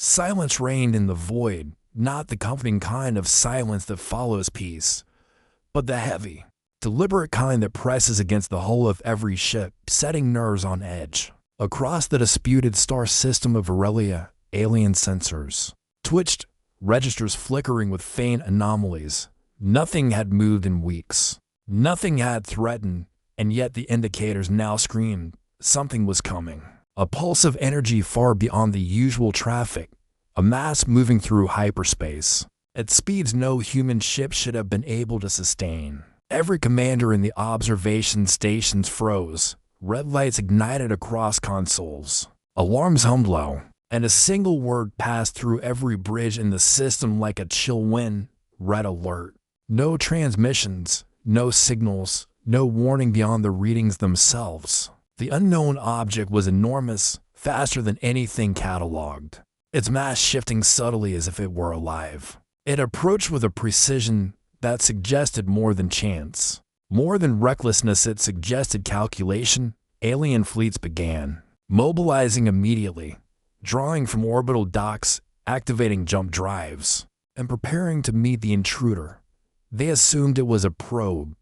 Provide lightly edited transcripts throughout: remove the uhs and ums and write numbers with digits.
Silence reigned in the void, not the comforting kind of silence that follows peace, but the heavy, deliberate kind that presses against the hull of every ship, setting nerves on edge. Across the disputed star system of Aurelia, alien sensors twitched, registers flickering with faint anomalies. Nothing had moved in weeks. Nothing had threatened, and yet the indicators now screamed something was coming. A pulse of energy far beyond the usual traffic, a mass moving through hyperspace, at speeds no human ship should have been able to sustain. Every commander in the observation stations froze. Red lights ignited across consoles. Alarms hummed low, and a single word passed through every bridge in the system like a chill wind: red alert. No transmissions, no signals, no warning beyond the readings themselves. The unknown object was enormous, faster than anything cataloged. Its mass shifting subtly as if it were alive. It approached with a precision that suggested more than chance. More than recklessness, it suggested calculation. Alien fleets began mobilizing immediately, drawing from orbital docks, activating jump drives, and preparing to meet the intruder. They assumed it was a probe,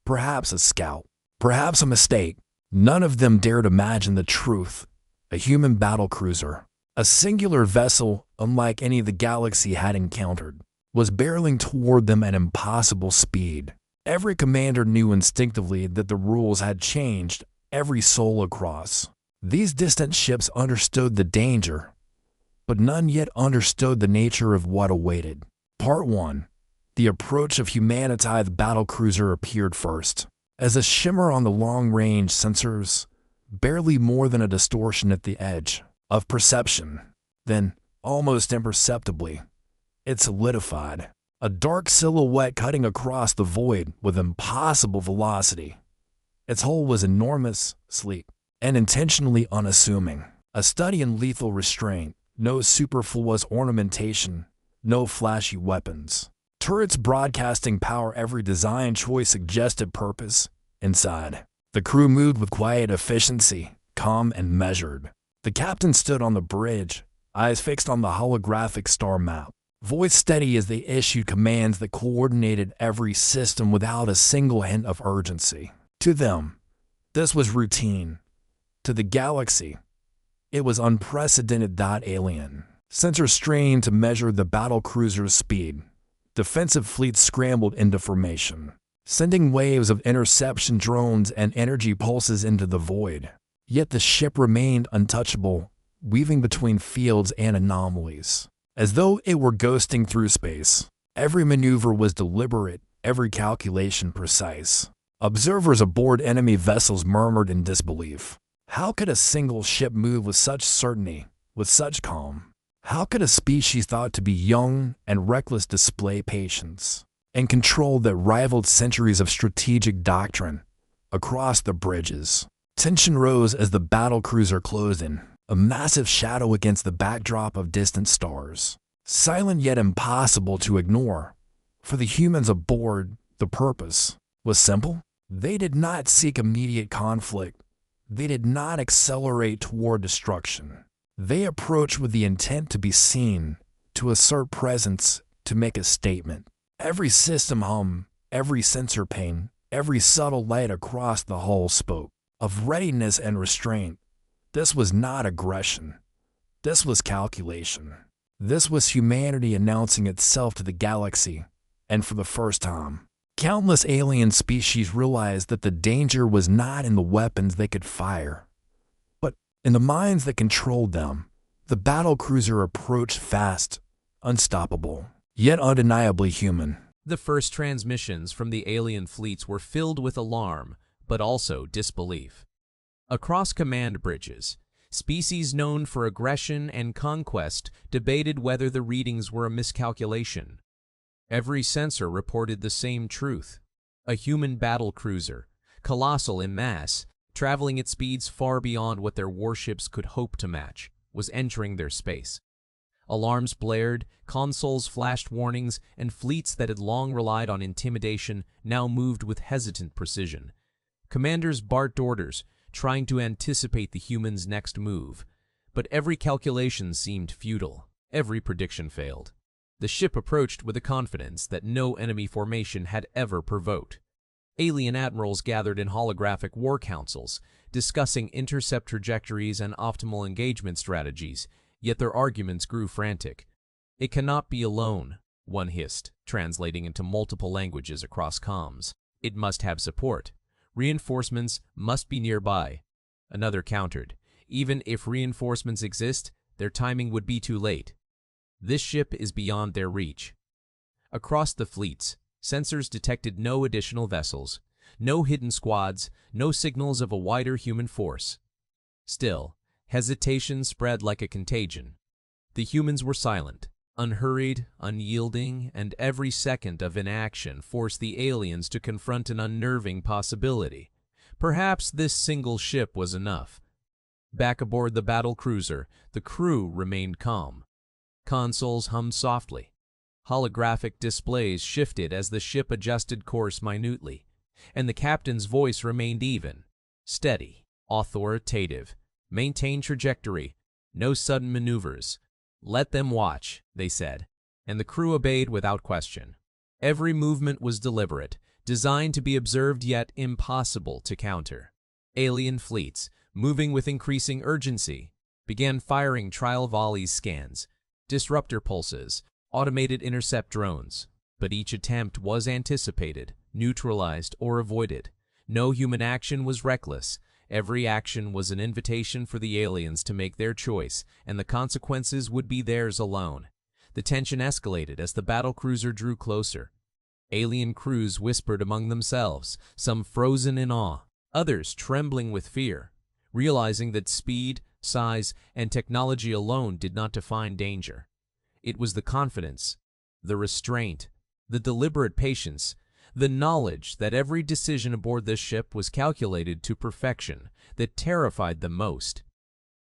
perhaps a scout, perhaps a mistake. None of them dared imagine the truth. A human battlecruiser, a singular vessel unlike any the galaxy had encountered, was barreling toward them at impossible speed. Every commander knew instinctively that the rules had changed. Every soul across these distant ships understood the danger, but none yet understood the nature of what awaited. Part 1. The approach of humanity. The battlecruiser appeared first, as a shimmer on the long-range sensors, barely more than a distortion at the edge of perception. Then, almost imperceptibly, it solidified, a dark silhouette cutting across the void with impossible velocity. Its hull was enormous, sleek, and intentionally unassuming. A study in lethal restraint, no superfluous ornamentation, no flashy weapons. Turrets broadcasting power, every design choice suggested purpose. Inside, the crew moved with quiet efficiency, calm and measured. The captain stood on the bridge, eyes fixed on the holographic star map, voice steady as they issued commands that coordinated every system without a single hint of urgency. To them, this was routine. To the galaxy, it was unprecedented. Alien sensors strained to measure the battlecruiser's speed. Defensive fleets scrambled into formation, sending waves of interception drones and energy pulses into the void. Yet the ship remained untouchable, weaving between fields and anomalies, as though it were ghosting through space. Every maneuver was deliberate, every calculation precise. Observers aboard enemy vessels murmured in disbelief. How could a single ship move with such certainty, with such calm? How could a species thought to be young and reckless display patience and control that rivaled centuries of strategic doctrine? Across the bridges, tension rose as the battlecruiser closed in, a massive shadow against the backdrop of distant stars. Silent yet impossible to ignore. For the humans aboard, the purpose was simple. They did not seek immediate conflict. They did not accelerate toward destruction. They approached with the intent to be seen, to assert presence, to make a statement. Every system hum, every sensor ping, every subtle light across the hull spoke of readiness and restraint. This was not aggression. This was calculation. This was humanity announcing itself to the galaxy, and for the first time, countless alien species realized that the danger was not in the weapons they could fire, but in the minds that controlled them. The battlecruiser approached fast, unstoppable, yet undeniably human. The first transmissions from the alien fleets were filled with alarm, but also disbelief. Across command bridges, species known for aggression and conquest debated whether the readings were a miscalculation. Every sensor reported the same truth. A human battlecruiser, colossal in mass, traveling at speeds far beyond what their warships could hope to match, was entering their space. Alarms blared, consoles flashed warnings, and fleets that had long relied on intimidation now moved with hesitant precision. Commanders barked orders, trying to anticipate the humans' next move, but every calculation seemed futile. Every prediction failed. The ship approached with a confidence that no enemy formation had ever provoked. Alien admirals gathered in holographic war councils, discussing intercept trajectories and optimal engagement strategies, yet their arguments grew frantic. "It cannot be alone," one hissed, translating into multiple languages across comms. "It must have support. Reinforcements must be nearby." Another countered, "Even if reinforcements exist, their timing would be too late. This ship is beyond their reach." Across the fleets, sensors detected no additional vessels, no hidden squads, no signals of a wider human force. Still, hesitation spread like a contagion. The humans were silent, unhurried, unyielding, and every second of inaction forced the aliens to confront an unnerving possibility. Perhaps this single ship was enough. Back aboard the Battlecruiser, the crew remained calm. Consoles hummed softly. Holographic displays shifted as the ship adjusted course minutely, and the captain's voice remained even, steady, authoritative. "Maintain trajectory. No sudden maneuvers. Let them watch," they said, and the crew obeyed without question. Every movement was deliberate, designed to be observed yet impossible to counter. Alien fleets, moving with increasing urgency, began firing trial volleys scans, disruptor pulses, automated intercept drones. But each attempt was anticipated, neutralized, or avoided. No human action was reckless. Every action was an invitation for the aliens to make their choice, and the consequences would be theirs alone. The tension escalated as the battlecruiser drew closer. Alien crews whispered among themselves, some frozen in awe, others trembling with fear, realizing that speed, size, and technology alone did not define danger. It was the confidence, the restraint, the deliberate patience, the knowledge that every decision aboard this ship was calculated to perfection that terrified them most.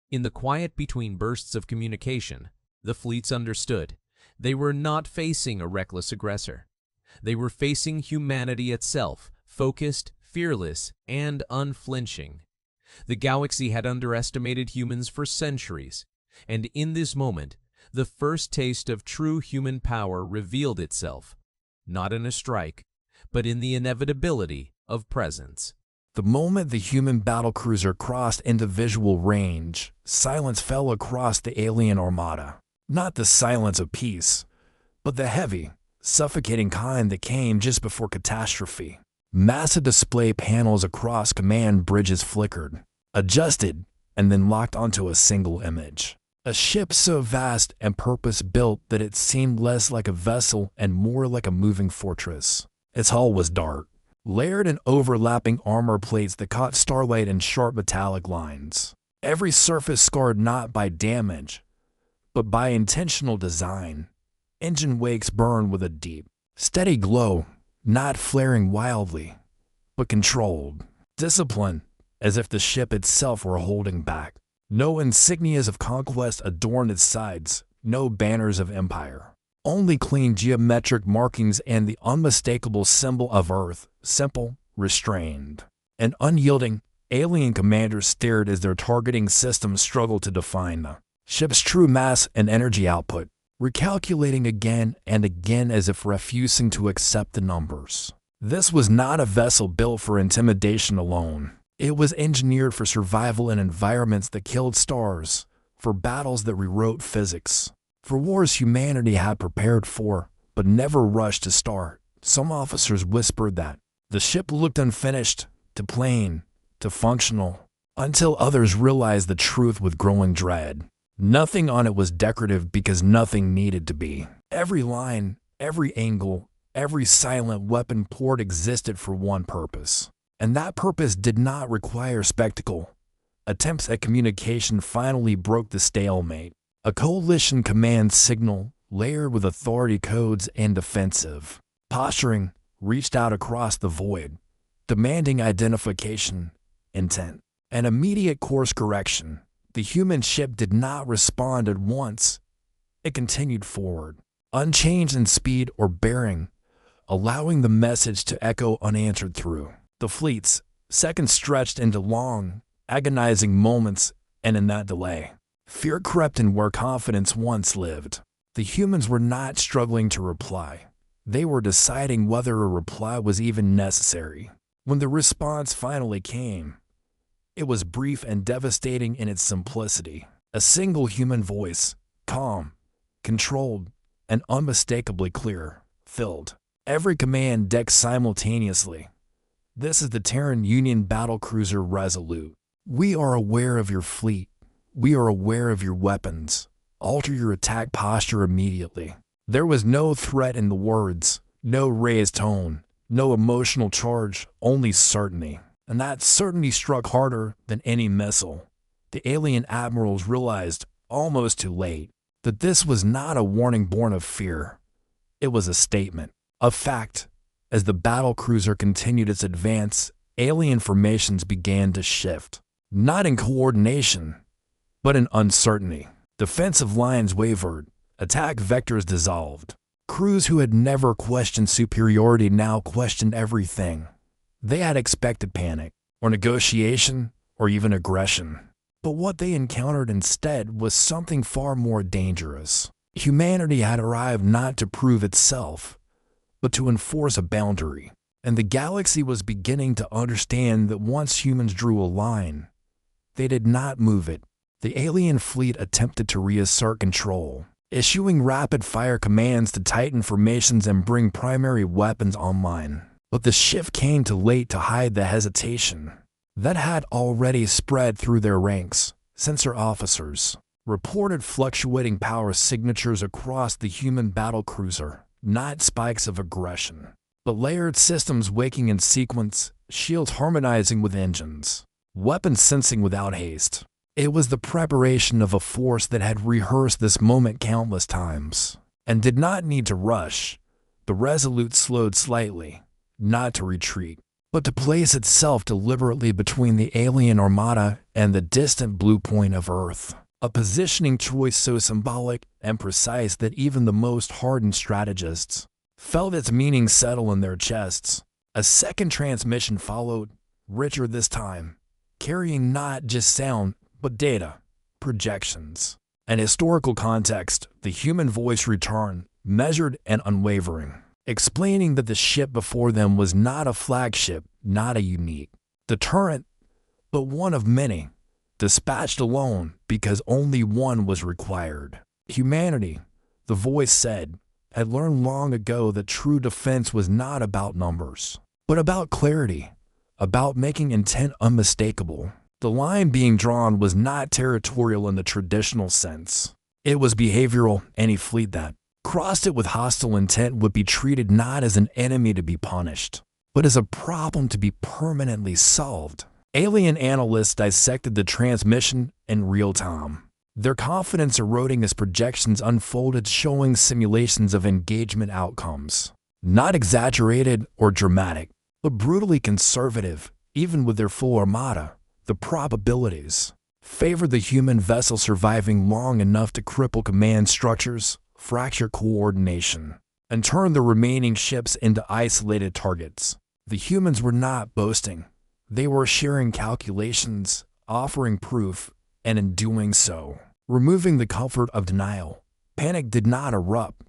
In the quiet between bursts of communication, the fleets understood. They were not facing a reckless aggressor. They were facing humanity itself, focused, fearless, and unflinching. The galaxy had underestimated humans for centuries, and in this moment, the first taste of true human power revealed itself, not in a strike, but in the inevitability of presence. The moment the human battlecruiser crossed into visual range, silence fell across the alien armada. Not the silence of peace, but the heavy, suffocating kind that came just before catastrophe. Massive display panels across command bridges flickered, adjusted, and then locked onto a single image. A ship so vast and purpose-built that it seemed less like a vessel and more like a moving fortress. Its hull was dark, layered in overlapping armor plates that caught starlight in sharp metallic lines. Every surface scarred not by damage, but by intentional design. Engine wakes burned with a deep, steady glow, not flaring wildly, but controlled. Discipline, as if the ship itself were holding back. No insignias of conquest adorned its sides, no banners of empire. Only clean geometric markings and the unmistakable symbol of Earth, simple, restrained. An unyielding, alien commander stared as their targeting system struggled to define the ship's true mass and energy output, recalculating again and again as if refusing to accept the numbers. This was not a vessel built for intimidation alone. It was engineered for survival in environments that killed stars, for battles that rewrote physics, for wars humanity had prepared for, but never rushed to start. Some officers whispered that the ship looked unfinished, to plain, to functional, until others realized the truth with growing dread. Nothing on it was decorative because nothing needed to be. Every line, every angle, every silent weapon port existed for one purpose. And that purpose did not require spectacle. Attempts at communication finally broke the stalemate. A coalition command signal, layered with authority codes and defensive posturing, reached out across the void, demanding identification, intent, and immediate course correction. The human ship did not respond at once. It continued forward, unchanged in speed or bearing, allowing the message to echo unanswered through the fleets. Seconds stretched into long, agonizing moments, and in that delay, Fear crept in where confidence once lived. The humans were not struggling to reply. They were deciding whether a reply was even necessary. When the response finally came, it was brief and devastating in its simplicity. A single human voice, calm, controlled, and unmistakably clear, filled every command deck simultaneously. This is the Terran Union Battlecruiser Resolute. We are aware of your fleet. We are aware of your weapons. Alter your attack posture immediately. There was no threat in the words, no raised tone, no emotional charge, only certainty. And that certainty struck harder than any missile. The alien admirals realized, almost too late, that this was not a warning born of fear. It was a statement, a fact. As the battlecruiser continued its advance, alien formations began to shift. Not in coordination, but in uncertainty. Defensive lines wavered, attack vectors dissolved. Crews who had never questioned superiority now questioned everything. They had expected panic, or negotiation, or even aggression. But what they encountered instead was something far more dangerous. Humanity had arrived not to prove itself, but to enforce a boundary. And the galaxy was beginning to understand that once humans drew a line, they did not move it. The alien fleet attempted to reassert control, issuing rapid-fire commands to tighten formations and bring primary weapons online. But the shift came too late to hide the hesitation that had already spread through their ranks. Sensor officers reported fluctuating power signatures across the human battlecruiser, not spikes of aggression, but layered systems waking in sequence, shields harmonizing with engines, weapons sensing without haste. It was the preparation of a force that had rehearsed this moment countless times, and did not need to rush. The Resolute slowed slightly, not to retreat, but to place itself deliberately between the alien armada and the distant blue point of Earth. A positioning choice so symbolic and precise that even the most hardened strategists felt its meaning settle in their chests. A second transmission followed, richer this time, carrying not just sound, but data, projections, and historical context. The human voice returned, measured and unwavering, explaining that the ship before them was not a flagship, not a unique deterrent, but one of many, dispatched alone because only one was required. Humanity, the voice said, had learned long ago that true defense was not about numbers, but about clarity, about making intent unmistakable. The line being drawn was not territorial in the traditional sense. It was behavioral. Any fleet that crossed it with hostile intent would be treated not as an enemy to be punished, but as a problem to be permanently solved. Alien analysts dissected the transmission in real time, their confidence eroding as projections unfolded, showing simulations of engagement outcomes. Not exaggerated or dramatic, but brutally conservative. Even with their full armada, the probabilities favored the human vessel surviving long enough to cripple command structures, fracture coordination, and turn the remaining ships into isolated targets. The humans were not boasting. They were sharing calculations, offering proof, and in doing so, removing the comfort of denial. Panic did not erupt,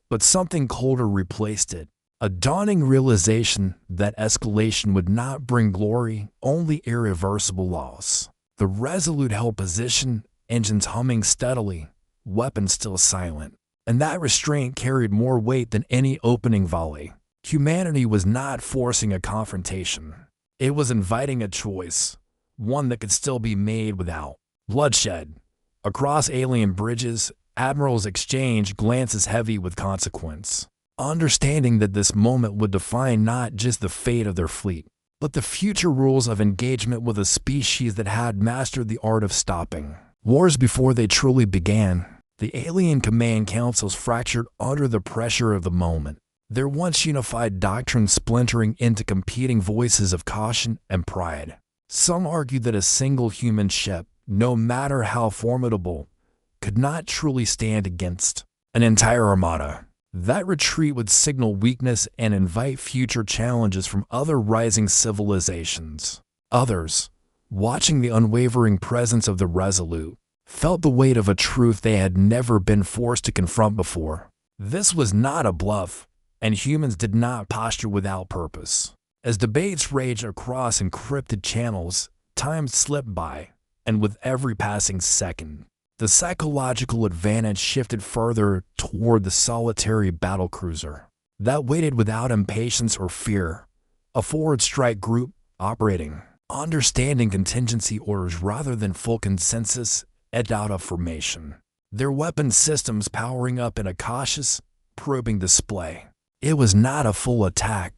but something colder replaced it. A dawning realization that escalation would not bring glory, only irreversible loss. The Resolute held position, engines humming steadily, weapons still silent, and that restraint carried more weight than any opening volley. Humanity was not forcing a confrontation. It was inviting a choice, one that could still be made without bloodshed. Across alien bridges, admirals exchanged glances heavy with consequence, understanding that this moment would define not just the fate of their fleet, but the future rules of engagement with a species that had mastered the art of stopping wars before they truly began. The alien command councils fractured under the pressure of the moment, their once unified doctrine splintering into competing voices of caution and pride. Some argued that a single human ship, no matter how formidable, could not truly stand against an entire armada. That retreat would signal weakness and invite future challenges from other rising civilizations. Others, watching the unwavering presence of the Resolute, felt the weight of a truth they had never been forced to confront before. This was not a bluff, and humans did not posture without purpose. As debates raged across encrypted channels, time slipped by, and with every passing second, the psychological advantage shifted further toward the solitary battlecruiser that waited without impatience or fear, a forward strike group operating, understanding contingency orders rather than full consensus and out of formation. Their weapon systems powering up in a cautious, probing display. It was not a full attack,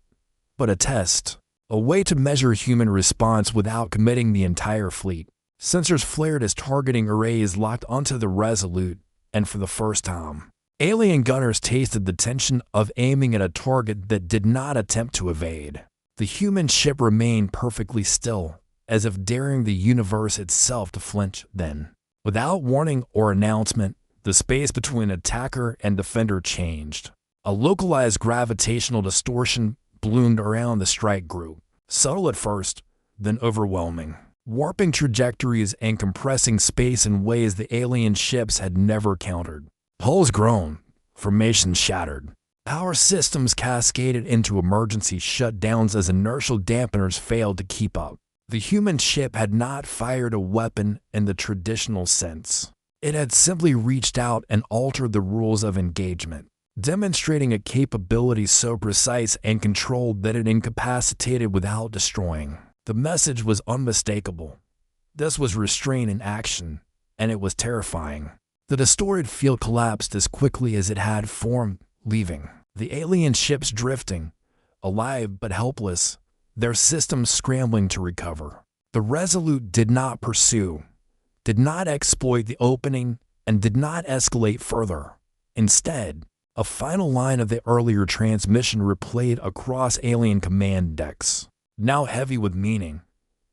but a test, a way to measure human response without committing the entire fleet. Sensors flared as targeting arrays locked onto the Resolute, and for the first time, alien gunners tasted the tension of aiming at a target that did not attempt to evade. The human ship remained perfectly still, as if daring the universe itself to flinch then. Without warning or announcement, the space between attacker and defender changed. A localized gravitational distortion bloomed around the strike group, subtle at first, then overwhelming, warping trajectories and compressing space in ways the alien ships had never countered. Hulls groaned, formations shattered. Power systems cascaded into emergency shutdowns as inertial dampeners failed to keep up. The human ship had not fired a weapon in the traditional sense. It had simply reached out and altered the rules of engagement, demonstrating a capability so precise and controlled that it incapacitated without destroying. The message was unmistakable. This was restraint in action, and it was terrifying. The distorted field collapsed as quickly as it had formed, leaving the alien ships drifting, alive but helpless, their systems scrambling to recover. The Resolute did not pursue, did not exploit the opening, and did not escalate further. Instead, a final line of the earlier transmission replayed across alien command decks, now heavy with meaning.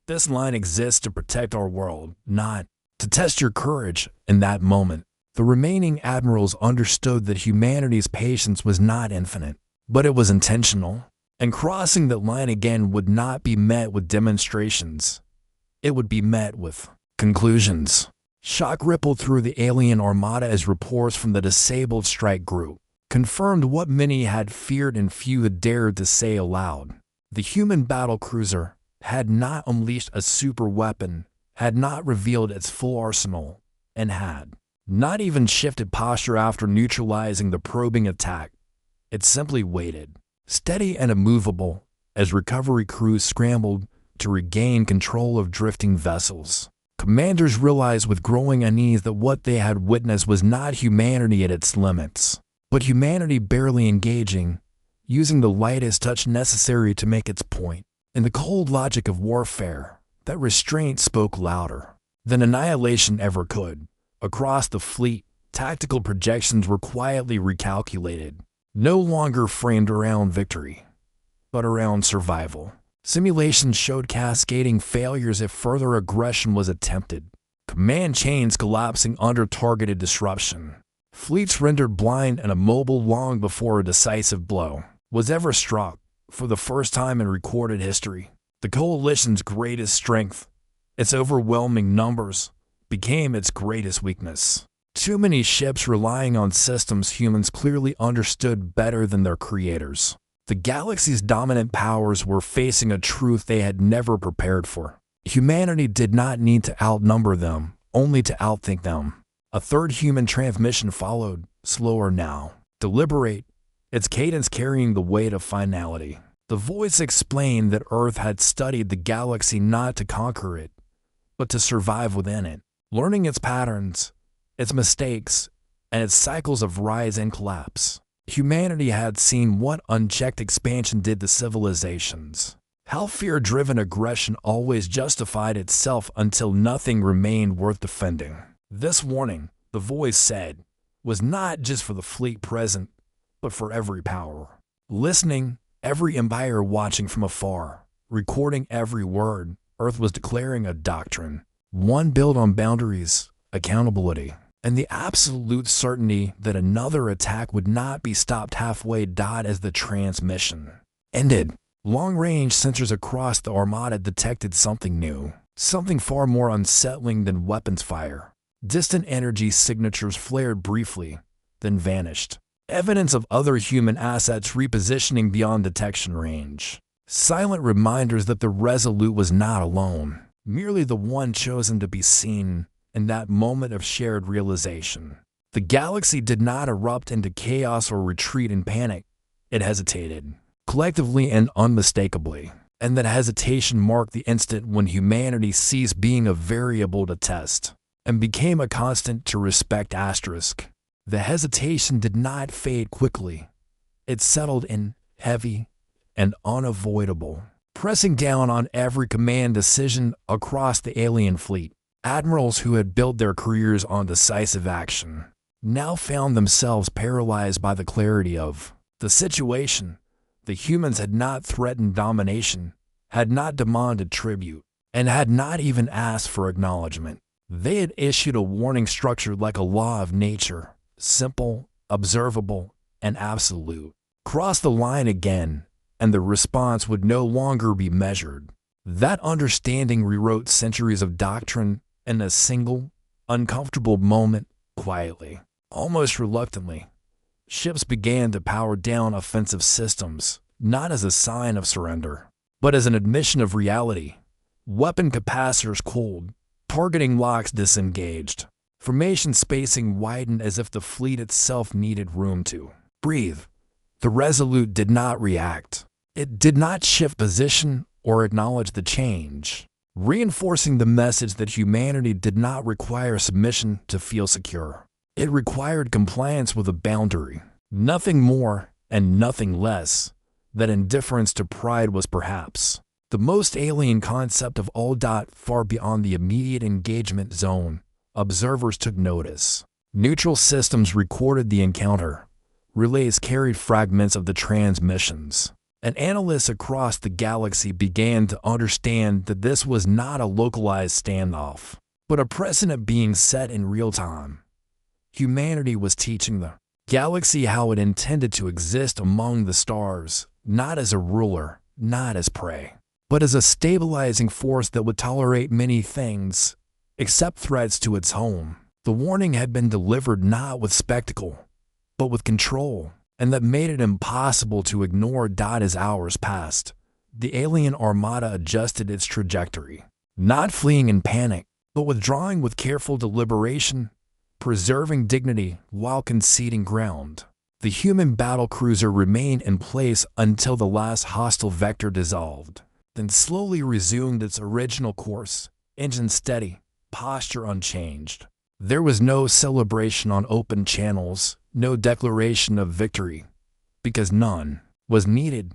This line exists to protect our world, not to test your courage in that moment. The remaining admirals understood that humanity's patience was not infinite, but it was intentional, and crossing that line again would not be met with demonstrations. It would be met with conclusions. Shock rippled through the alien armada as reports from the disabled strike group confirmed what many had feared and few had dared to say aloud. The human battlecruiser had not unleashed a super weapon, had not revealed its full arsenal, and had not even shifted posture after neutralizing the probing attack. It simply waited, steady and immovable, as recovery crews scrambled to regain control of drifting vessels. Commanders realized with growing unease that what they had witnessed was not humanity at its limits, but humanity barely engaging, using the lightest touch necessary to make its point. In the cold logic of warfare, that restraint spoke louder than annihilation ever could. Across the fleet, tactical projections were quietly recalculated, no longer framed around victory, but around survival. Simulations showed cascading failures if further aggression was attempted, command chains collapsing under targeted disruption, fleets rendered blind and immobile long before a decisive blow was ever struck. For the first time in recorded history, the coalition's greatest strength, its overwhelming numbers, became its greatest weakness. Too many ships relying on systems humans clearly understood better than their creators. The galaxy's dominant powers were facing a truth they had never prepared for. Humanity did not need to outnumber them, only to outthink them. A third human transmission followed, slower now, deliberate, its cadence carrying the weight of finality. The voice explained that Earth had studied the galaxy not to conquer it, but to survive within it, learning its patterns, its mistakes, and its cycles of rise and collapse. Humanity had seen what unchecked expansion did to civilizations, how fear-driven aggression always justified itself until nothing remained worth defending. This warning, the voice said, was not just for the fleet present, but for every power. Listening, every empire watching from afar, recording every word, Earth was declaring a doctrine, one built on boundaries, accountability, and the absolute certainty that another attack would not be stopped halfway. As the transmission ended, long-range sensors across the armada detected something new, something far more unsettling than weapons fire. Distant energy signatures flared briefly, then vanished. Evidence of other human assets repositioning beyond detection range. Silent reminders that the Resolute was not alone, merely the one chosen to be seen in that moment of shared realization. The galaxy did not erupt into chaos or retreat in panic. It hesitated, collectively and unmistakably. And that hesitation marked the instant when humanity ceased being a variable to test and became a constant to respect. The hesitation did not fade quickly. It settled in, heavy and unavoidable, pressing down on every command decision across the alien fleet. Admirals who had built their careers on decisive action now found themselves paralyzed by the clarity of the situation. The humans had not threatened domination, had not demanded tribute, and had not even asked for acknowledgement. They had issued a warning structured like a law of nature, simple, observable, and absolute. Cross the line again, and the response would no longer be measured. That understanding rewrote centuries of doctrine in a single, uncomfortable moment. Quietly, almost reluctantly, ships began to power down offensive systems, not as a sign of surrender, but as an admission of reality. Weapon capacitors cooled, targeting locks disengaged. Formation spacing widened as if the fleet itself needed room to breathe. The Resolute did not react. It did not shift position or acknowledge the change, reinforcing the message that humanity did not require submission to feel secure. It required compliance with a boundary, nothing more and nothing less. That indifference to pride was perhaps the most alien concept of all. Far beyond the immediate engagement zone, observers took notice. Neutral systems recorded the encounter. Relays carried fragments of the transmissions. And analysts across the galaxy began to understand that this was not a localized standoff, but a precedent being set in real time. Humanity was teaching the galaxy how it intended to exist among the stars, not as a ruler, not as prey, but as a stabilizing force that would tolerate many things, except threats to its home. The warning had been delivered not with spectacle, but with control, and that made it impossible to ignore. As hours passed, the alien armada adjusted its trajectory, not fleeing in panic, but withdrawing with careful deliberation, preserving dignity while conceding ground. The human battlecruiser remained in place until the last hostile vector dissolved, then slowly resumed its original course, engine steady, posture unchanged. There was no celebration on open channels, no declaration of victory, because none was needed.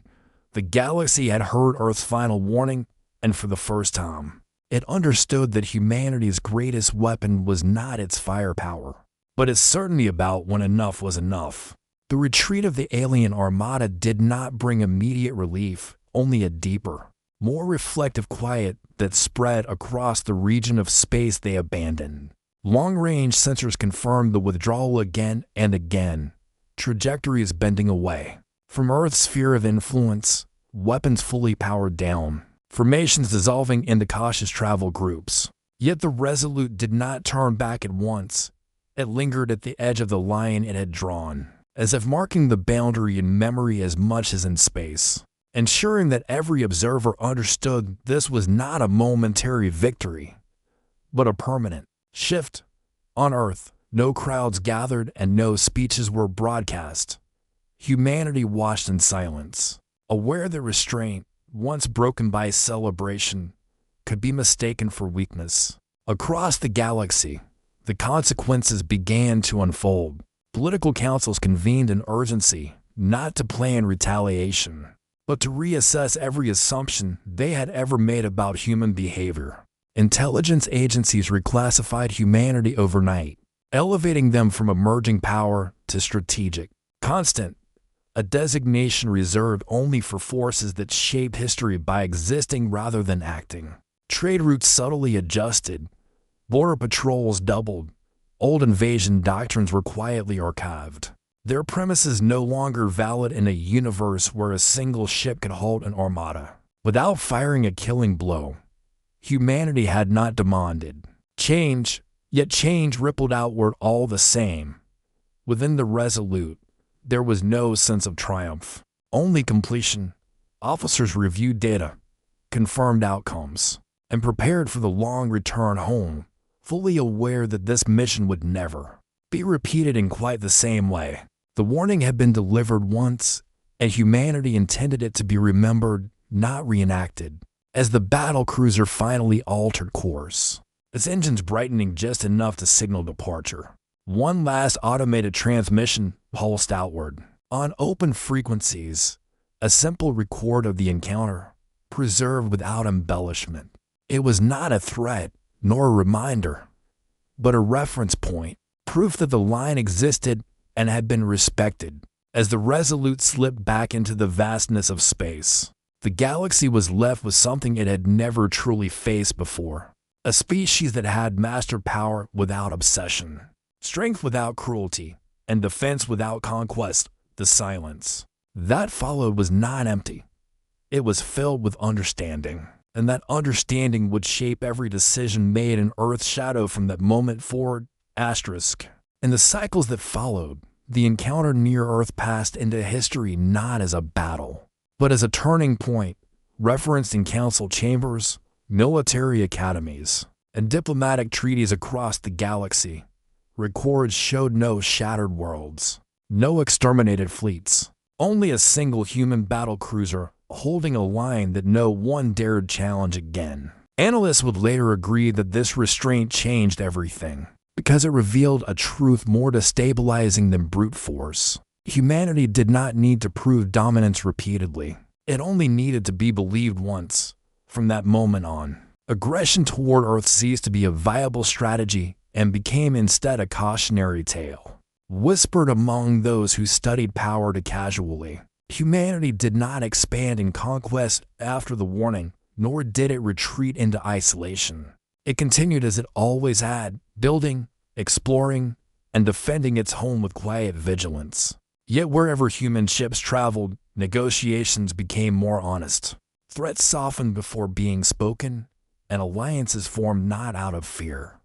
The galaxy had heard Earth's final warning, and for the first time, it understood that humanity's greatest weapon was not its firepower, but its certainty about when enough was enough. The retreat of the alien armada did not bring immediate relief, only a deeper, more reflective quiet that spread across the region of space they abandoned. Long-range sensors confirmed the withdrawal again and again, trajectories bending away from Earth's sphere of influence, weapons fully powered down, formations dissolving into cautious travel groups. Yet the Resolute did not turn back at once. It lingered at the edge of the line it had drawn, as if marking the boundary in memory as much as in space, ensuring that every observer understood this was not a momentary victory, but a permanent shift. On Earth, no crowds gathered and no speeches were broadcast. Humanity watched in silence, aware that restraint, once broken by celebration, could be mistaken for weakness. Across the galaxy, the consequences began to unfold. Political councils convened in urgency, not to plan retaliation, but to reassess every assumption they had ever made about human behavior. Intelligence agencies reclassified humanity overnight, elevating them from emerging power to strategic constant, a designation reserved only for forces that shaped history by existing rather than acting. Trade routes subtly adjusted, border patrols doubled, old invasion doctrines were quietly archived, their premises no longer valid in a universe where a single ship could halt an armada without firing a killing blow. Humanity had not demanded change, Yet change rippled outward all the same. Within the Resolute, there was no sense of triumph, only completion. Officers reviewed data, confirmed outcomes, and prepared for the long return home, fully aware that this mission would never be repeated in quite the same way. The warning had been delivered once, and humanity intended it to be remembered, not reenacted. As the Battlecruiser finally altered course, its engines brightening just enough to signal departure, one last automated transmission pulsed outward. On open frequencies, a simple record of the encounter, preserved without embellishment. It was not a threat, nor a reminder, but a reference point, proof that the line existed and had been respected. As the Resolute slipped back into the vastness of space, the galaxy was left with something it had never truly faced before. A species that had mastered power without obsession, strength without cruelty, and defense without conquest, the silence. That followed was not empty. It was filled with understanding, and that understanding would shape every decision made in Earth's shadow from that moment forward. In the cycles that followed, the encounter near Earth passed into history not as a battle, but as a turning point, referenced in council chambers, military academies, and diplomatic treaties across the galaxy. Records showed no shattered worlds, no exterminated fleets, only a single human battlecruiser holding a line that no one dared challenge again. Analysts would later agree that this restraint changed everything, because it revealed a truth more destabilizing than brute force. Humanity did not need to prove dominance repeatedly. It only needed to be believed once. From that moment on, aggression toward Earth ceased to be a viable strategy and became instead a cautionary tale, whispered among those who studied power too casually. Humanity did not expand in conquest after the warning, nor did it retreat into isolation. It continued as it always had, building, exploring, and defending its home with quiet vigilance. Yet wherever human ships traveled, negotiations became more honest. Threats softened before being spoken, and alliances formed not out of fear,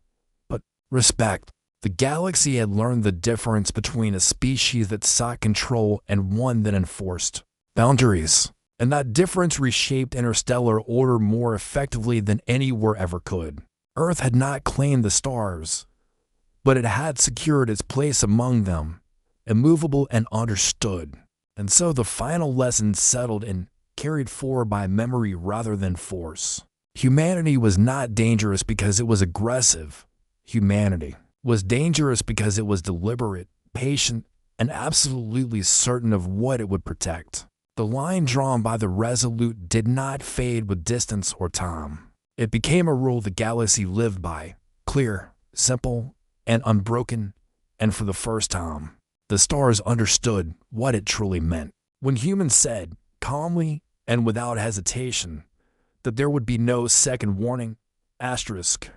but respect. The galaxy had learned the difference between a species that sought control and one that enforced boundaries, and that difference reshaped interstellar order more effectively than any war ever could. Earth had not claimed the stars, but it had secured its place among them, immovable and understood. And so the final lesson settled and carried forward by memory rather than force. Humanity was not dangerous because it was aggressive. Humanity was dangerous because it was deliberate, patient, and absolutely certain of what it would protect. The line drawn by the Resolute did not fade with distance or time. It became a rule the galaxy lived by, clear, simple, and unbroken, and for the first time, the stars understood what it truly meant. When humans said, calmly and without hesitation, that there would be no second warning, asterisk,